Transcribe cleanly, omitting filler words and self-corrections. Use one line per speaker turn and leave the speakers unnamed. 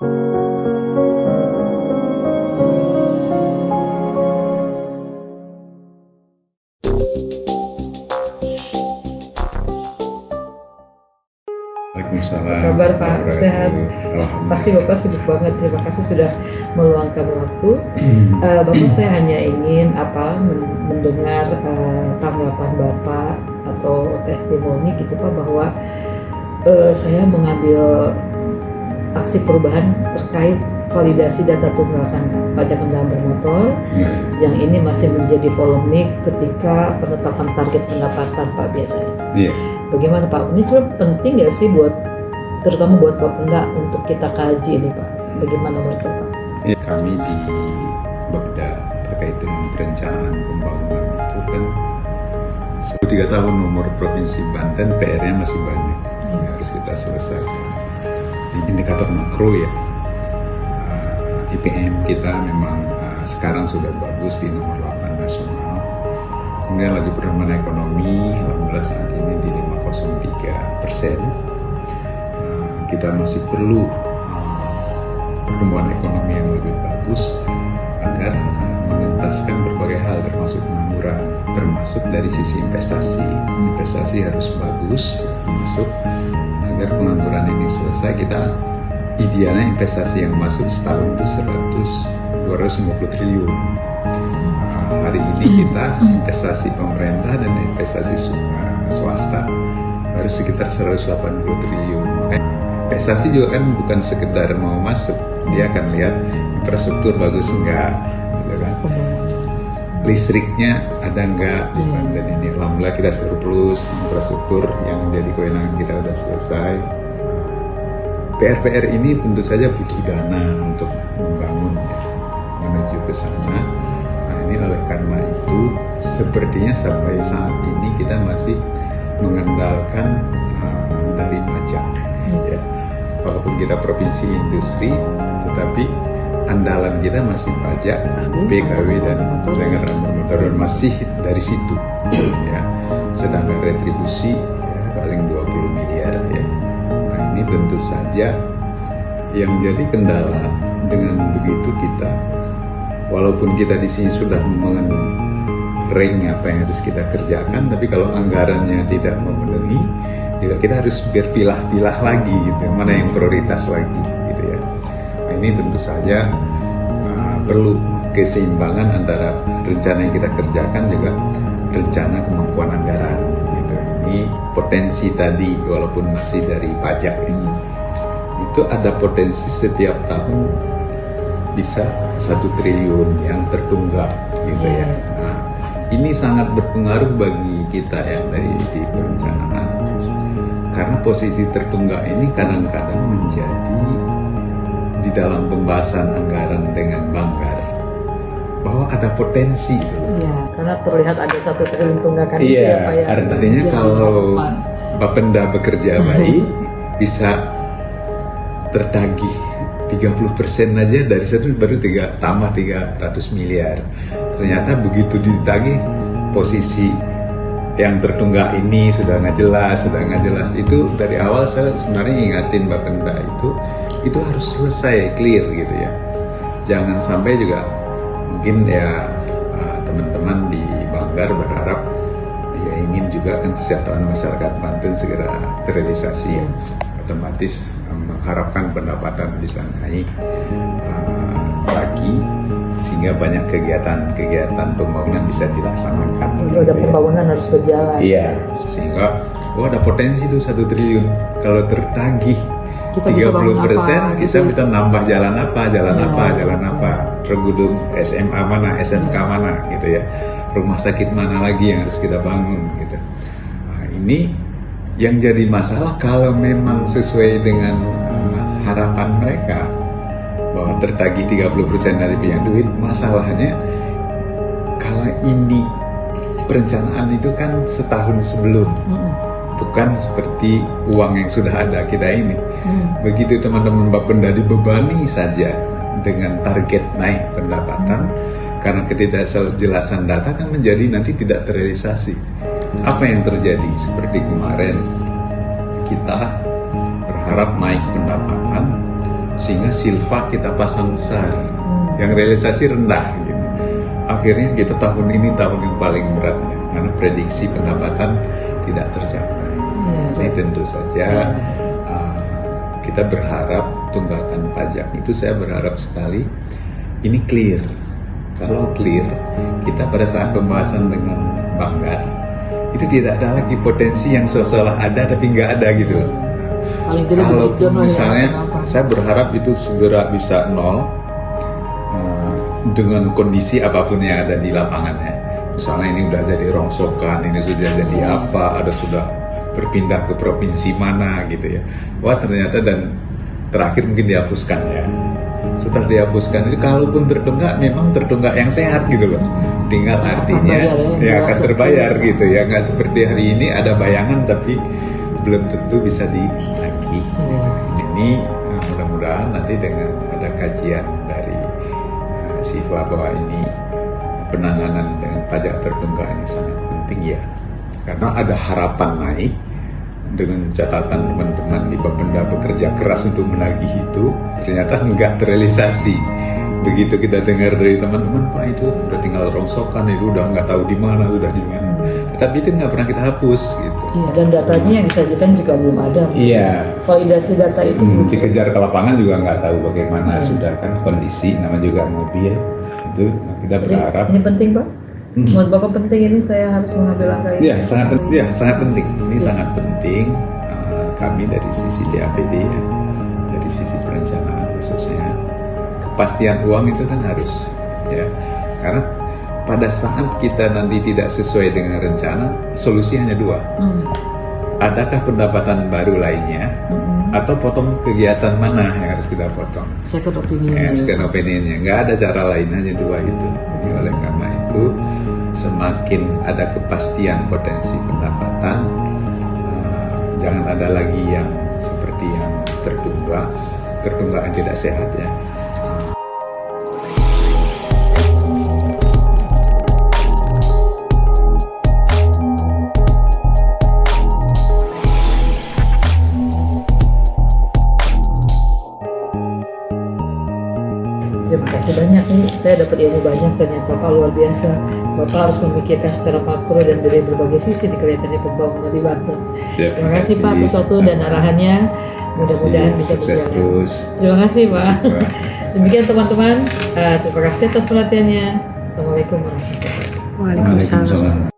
Waalaikumsalam.
Kabar Pak, sehat? Pasti Bapak sibuk banget. Terima kasih sudah meluangkan waktu. Bapak, saya hanya ingin mendengar tanggapan Bapak atau testimoni gitu Pak, bahwa saya mengambil aksi perubahan terkait validasi data tunggakan pajak kendaraan bermotor yang ini masih menjadi polemik ketika penetapan target pendapatan Pak biasanya. Bagaimana Pak? Ini sebenarnya penting nggak sih terutama buat Bapenda untuk kita kaji ini Pak? Bagaimana menurut Bapak?
Kami di Bapeda terkait dengan perencanaan pembangunan itu kan 3 tahun umur Provinsi Banten, PR-nya masih banyak yang harus kita selesaikan. Di indikator makro ya, IPM kita memang sekarang sudah bagus di nomor 8 nasional. Kemudian laju pertumbuhan ekonomi alhamdulillah saat ini di 5,03%. Kita masih perlu pertumbuhan ekonomi yang lebih bagus agar mengentaskan berbagai hal termasuk pengangguran, termasuk dari sisi investasi. Investasi harus bagus masuk agar pengangguran ini selesai. Kita idealnya investasi yang masuk setahun itu 250 triliun. Hari ini kita investasi pemerintah dan investasi swasta baru sekitar 180 triliun. Investasi juga kan bukan sekedar mau masuk, dia akan lihat infrastruktur bagus enggak, gitu kan? Listriknya ada enggak, dan ini alhamdulillah kita surplus infrastruktur yang menjadi kewenangan kita sudah selesai. PR-PR ini tentu saja butuh dana untuk membangun ya, menuju ke sana. Nah ini oleh karena itu sepertinya sampai saat ini kita masih mengandalkan dari pajak ya. Walaupun kita provinsi industri, tetapi andalan kita masih pajak, PKW dan kendaraan bermotor, dan masih dari situ ya. Sedangkan retribusi ya, paling 20 miliar ya. Nah ini tentu saja yang jadi kendala. Dengan begitu kita, walaupun kita di sini sudah rank apa yang harus kita kerjakan, tapi kalau anggarannya tidak memenuhi, juga kita harus berpilah-pilah lagi gitu, mana yang prioritas lagi gitu ya. Nah ini tentu saja perlu keseimbangan antara rencana yang kita kerjakan juga rencana kemampuan anggaran gitu. Ini potensi tadi walaupun masih dari pajak ya, itu ada potensi setiap tahun bisa 1 triliun yang tertunggak gitu ya. Nah, ini sangat berpengaruh bagi kita ya di perencanaan, karena posisi tertunggak ini kadang-kadang menjadi di dalam pembahasan anggaran dengan Banggar bahwa ada potensi.
Iya, karena terlihat ada 1 triliun tunggakan itu
ya
Pak ya.
Artinya kalau Bapenda bekerja baik bisa tertagih 30% aja dari situ baru tambah 300 miliar. Ternyata begitu ditagih posisi yang tertunggak ini sudah nggak jelas. Itu dari awal saya sebenarnya ingatin Bapenda itu harus selesai clear gitu ya. Jangan sampai juga mungkin ya teman-teman di Banggar berharap ya ingin juga kan kesejahteraan masyarakat Banten segera terrealisasi ya. Otomatis mengharapkan pendapatan bisa naik lagi sehingga banyak kegiatan pembangunan bisa dilaksanakan.
Ada pembangunan harus berjalan.
Iya, sehingga ada potensi tuh 1 triliun kalau tertagih 30%, kita bisa nambah jalan apa, tergudung SMA mana, SMK mana gitu ya, rumah sakit mana lagi yang harus kita bangun gitu. Nah, ini yang jadi masalah kalau memang sesuai dengan harapan mereka bahwa tertagih 30% dari pinjam duit, masalahnya kalau ini perencanaan itu kan setahun sebelum, bukan seperti uang yang sudah ada kita ini. Begitu teman-teman Bapenda dibebani saja dengan target naik pendapatan, karena ketidakjelasan data kan menjadi nanti tidak terrealisasi. Apa yang terjadi? Seperti kemarin kita berharap naik pendapatan, sehingga silva kita pasang besar, yang realisasi rendah gitu. Akhirnya kita tahun ini tahun yang paling berat ya, karena prediksi pendapatan tidak tercapai. Ini tentu saja kita berharap tunggakan pajak itu, saya berharap sekali ini clear. Kalau clear, kita pada saat pembahasan dengan Banggar itu tidak ada lagi potensi yang seolah ada tapi nggak ada gitu loh. Kalau misalnya saya berharap itu segera bisa nol dengan kondisi apapun yang ada di lapangannya. Misalnya ini udah jadi rongsokan, ini sudah jadi apa, ada sudah berpindah ke provinsi mana gitu ya. Wah ternyata, dan terakhir mungkin dihapuskan ya. Setelah dihapuskan itu kalaupun tertunggak, memang tertunggak yang sehat gitu loh. Tinggal artinya ya akan terbayar gitu ya. Nggak seperti hari ini ada bayangan tapi belum tentu bisa ditagih. Ini mudah-mudahan nanti dengan ada kajian dari SIFA bahwa ini penanganan dengan pajak tertunggak ini sangat penting ya. Karena ada harapan naik, dengan catatan teman-teman di Bapenda bekerja keras untuk menagih itu, ternyata nggak terrealisasi. Begitu kita dengar dari teman-teman, Pak itu udah tinggal rongsokan, itu udah nggak tahu di mana, sudah di mana. Tapi itu nggak pernah kita hapus gitu.
Iya, dan datanya yang disajikan juga belum ada.
Iya.
Validasi data itu
dikejar ke lapangan juga nggak tahu bagaimana sudah kan kondisi, nama juga mobil itu kita berharap.
Ini penting Pak. Buat Bapak penting ini, saya harus mengambil langkah ini.
Ya sangat penting. Ini sangat penting. Kami dari sisi DAPD ya, dari sisi perencanaan khususnya, kepastian uang itu kan harus ya, karena pada saat kita nanti tidak sesuai dengan rencana, solusi hanya dua. Adakah pendapatan baru lainnya, atau potong kegiatan mana yang harus kita potong?
Second opinion.
Second opinionnya, nggak ada cara lain, hanya dua itu. Jadi oleh karena itu, semakin ada kepastian potensi pendapatan, jangan ada lagi yang seperti yang tertunggak yang tidak sehat ya.
Terima kasih banyak nih, saya dapat ilmu banyak ternyata Pak, luar biasa. Bapak harus memikirkan secara makro dan dari berbagai sisi di kelihatannya pembangunan di Banten. Terima kasih Pak atas waktu dan arahannya, mudah-mudahan bisa
sukses terus.
Terima kasih Pak. Demikian teman-teman, terima kasih atas perhatiannya. Assalamualaikum warahmatullahi wabarakatuh.
Waalaikumsalam.